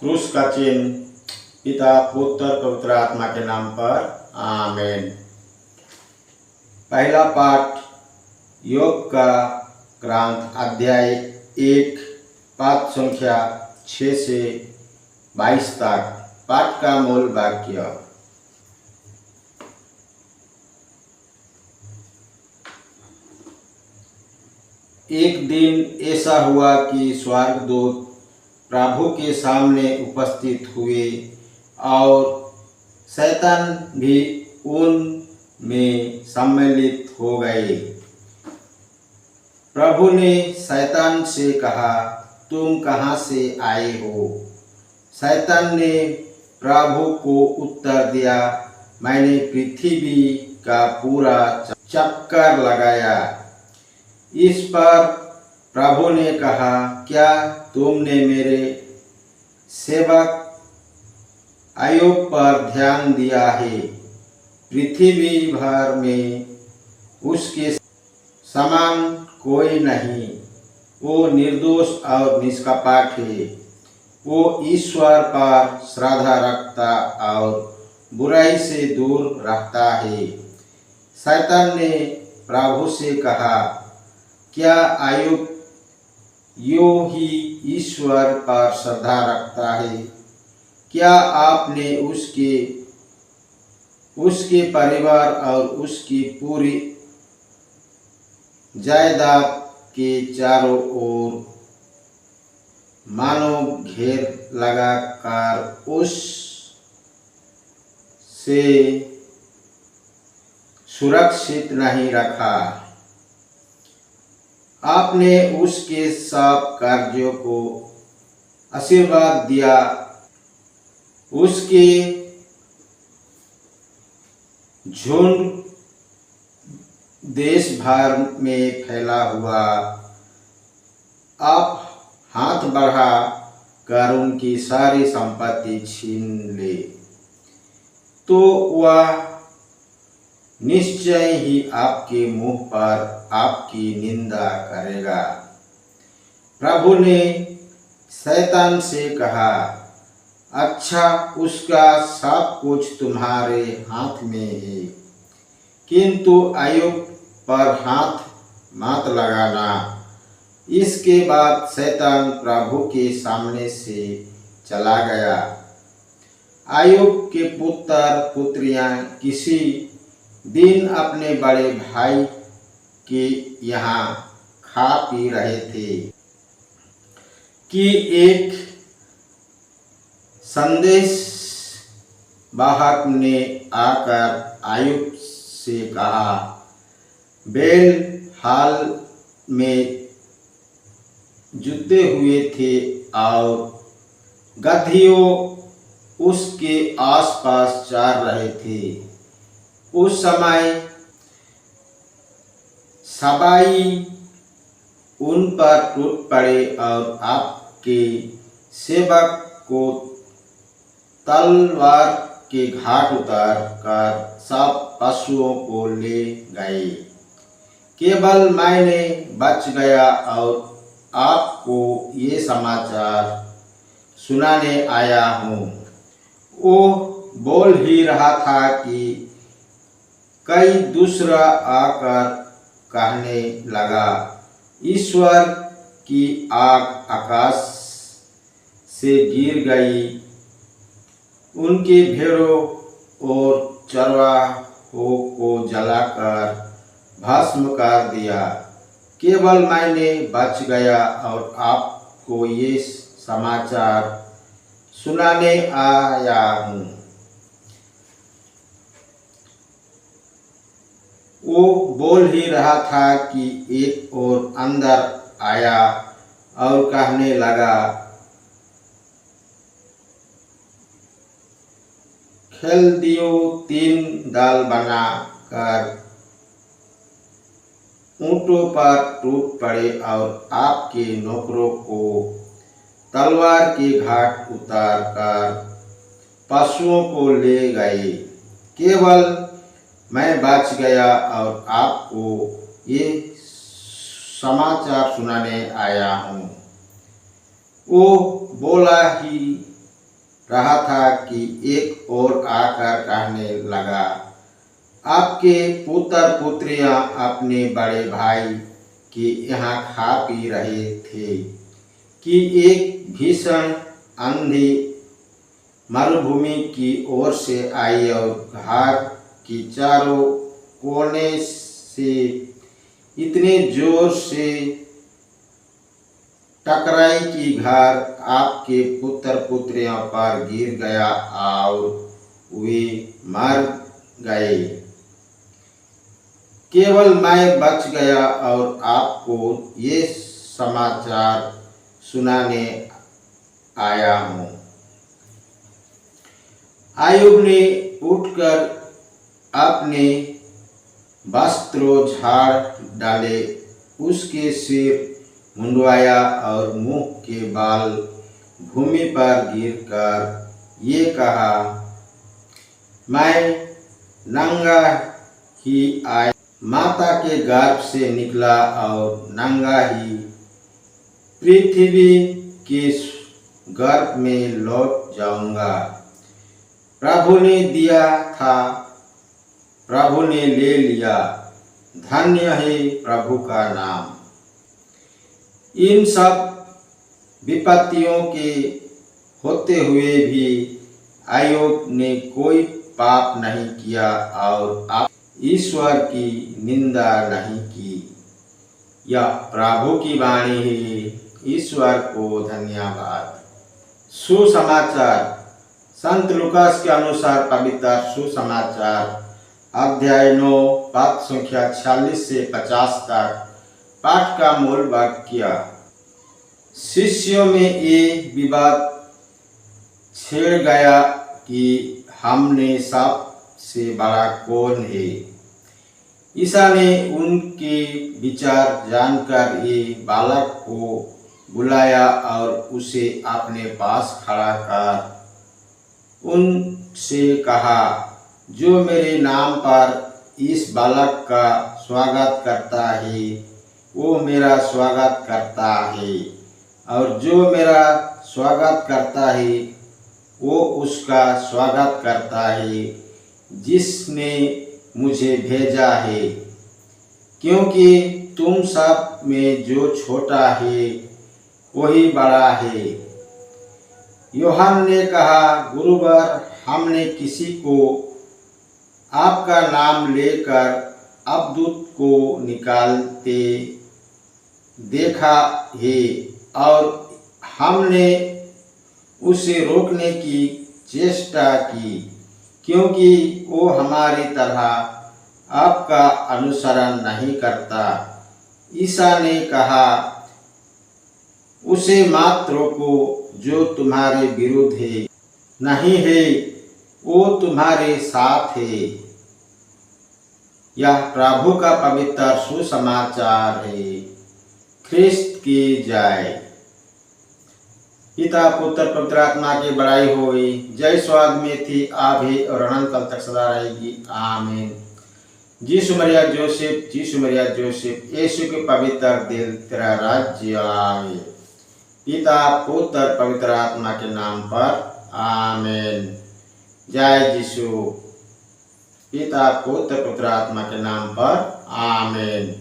क्रूस का चिन्ह। पिता पुत्र पवित्र आत्मा के नाम पर आमीन। पहला पाठ योग का ग्रंथ अध्याय 1 पाठ संख्या 6 से 22 तक। पाठ का मूल वाक्य। एक दिन ऐसा हुआ कि स्वर्गदूत प्रभु के सामने उपस्थित हुए और शैतान भी उनमें सम्मिलित हो गए। प्रभु ने शैतान से कहा, तुम कहाँ से आए हो? शैतान ने प्रभु को उत्तर दिया, मैंने पृथ्वी का पूरा चक्कर लगाया। इस पर प्रभु ने कहा, क्या तुमने मेरे सेवक अय्यूब पर ध्यान दिया है? पृथ्वी भर में उसके समान कोई नहीं। वो निर्दोष और निष्कपट है। वो ईश्वर पर श्रद्धा रखता और बुराई से दूर रहता है। शैतान ने प्रभु से कहा, क्या अय्यूब यूं ही ईश्वर पर श्रद्धा रखता है? क्या आपने उसके परिवार और उसकी पूरी जायदाद के चारों ओर मानो घेर लगाकर उससे सुरक्षित नहीं रखा? आपने उसके सब कार्यों को आशीर्वाद दिया। उसके झुंड देश भर में फैला हुआ। आप हाथ बढ़ा कर उनकी सारी संपत्ति छीन ले, तो वह निश्चय ही आपके मुंह पर आपकी निंदा करेगा। प्रभु ने शैतान से कहा, अच्छा, उसका सब कुछ तुम्हारे हाथ में है, किंतु अय्यूब पर हाथ मत लगाना। इसके बाद शैतान प्रभु के सामने से चला गया। अय्यूब के पुत्र पुत्रियां किसी दिन अपने बड़े भाई के यहाँ खा पी रहे थे कि एक संदेश वाहक ने आकर अय्यूब से कहा, बैल हाल में जुते हुए थे और गदहियों उसके आसपास चर रहे थे। उस समय सबाई उन पर टूट पड़े और आपके सेवक को तलवार के घाट उतार कर सब पशुओं को ले गए। केवल मैंने बच गया और आपको ये समाचार सुनाने आया हूँ। वो बोल ही रहा था कि कई दूसरा आकर कहने लगा, ईश्वर की आग आकाश से गिर गई, उनके भेड़ों और चरवाहों को जलाकर भस्म कर दिया। केवल मैंने बच गया और आपको ये समाचार सुनाने आया हूँ। वो बोल ही रहा था कि एक और अंदर आया और कहने लगा, खलदियों 3 दल बना कर ऊंटों पर टूट पड़े और आपके नौकरों को तलवार के घाट उतार कर पशुओं को ले गए। केवल मैं बच गया और आपको ये समाचार सुनाने आया हूँ। वो बोला ही रहा था कि एक और आकर कहने लगा, आपके पुत्र पुत्रियां अपने बड़े भाई के यहाँ खा पी रहे थे कि एक भीषण आंधी मरुभूमि की ओर से आई और घाट की चारों कोने से इतने जोर से टकराई कि घर आपके पुत्र पुत्रियों पर गिर गया और वे मर गए। केवल मैं बच गया और आपको ये समाचार सुनाने आया हूँ। अय्यूब ने उठकर अपने वस्त्रों झाड़ डाले, उसके सिर मुंडवाया और मुंह के बाल भूमि पर गिरकर ये कहा, मैं नंगा ही आया, माता के गर्भ से निकला और नंगा ही पृथ्वी के गर्भ में लौट जाऊंगा। प्रभु ने दिया था, प्रभु ने ले लिया, धन्य है प्रभु का नाम। इन सब विपत्तियों के होते हुए भी अय्यूब ने कोई पाप नहीं किया और आप ईश्वर की निंदा नहीं की। यह प्रभु की वाणी है। ईश्वर को धन्यवाद। सुसमाचार। संत लूकास के अनुसार पवित्र सुसमाचार अध्याय 9 पद संख्या 46 से 50 तक। पाठ का मूल वाक्य। शिष्यों में ये विवाद छिड़ गया कि हमने सबसे बड़ा कौन है। ईसा ने उनके विचार जानकर ये बालक को बुलाया और उसे अपने पास खड़ा कर उनसे कहा, जो मेरे नाम पर इस बालक का स्वागत करता है वो मेरा स्वागत करता है, और जो मेरा स्वागत करता है वो उसका स्वागत करता है जिसने मुझे भेजा है। क्योंकि तुम सब में जो छोटा है वही बड़ा है। यूहन्ना ने कहा, गुरुवर, हमने किसी को आपका नाम लेकर अबदूत को निकालते देखा है और हमने उसे रोकने की चेष्टा की, क्योंकि वो हमारी तरह आपका अनुसरण नहीं करता। ईसा ने कहा, उसे मत रोको, जो तुम्हारे विरुद्ध है नहीं है, वो तुम्हारे साथ है। यह प्रभु का पवित्र सुसमाचार है। ख्रिस्त की जय। पिता पुत्र पवित्र आत्मा की बड़ाई होई। जय स्वाद में थी, आभी और अनंत काल तक सदा रहेगी। आमीन। यीशु मरिया जोसेफ, यीशु मरिया जोसेफ, यीशु के पवित्र दिल, तेरा राज्य आवे। पिता पुत्र पवित्र आत्मा के नाम पर आमीन। जय यीशु। पिता पुत्र पवित्र आत्मा के नाम पर आमीन।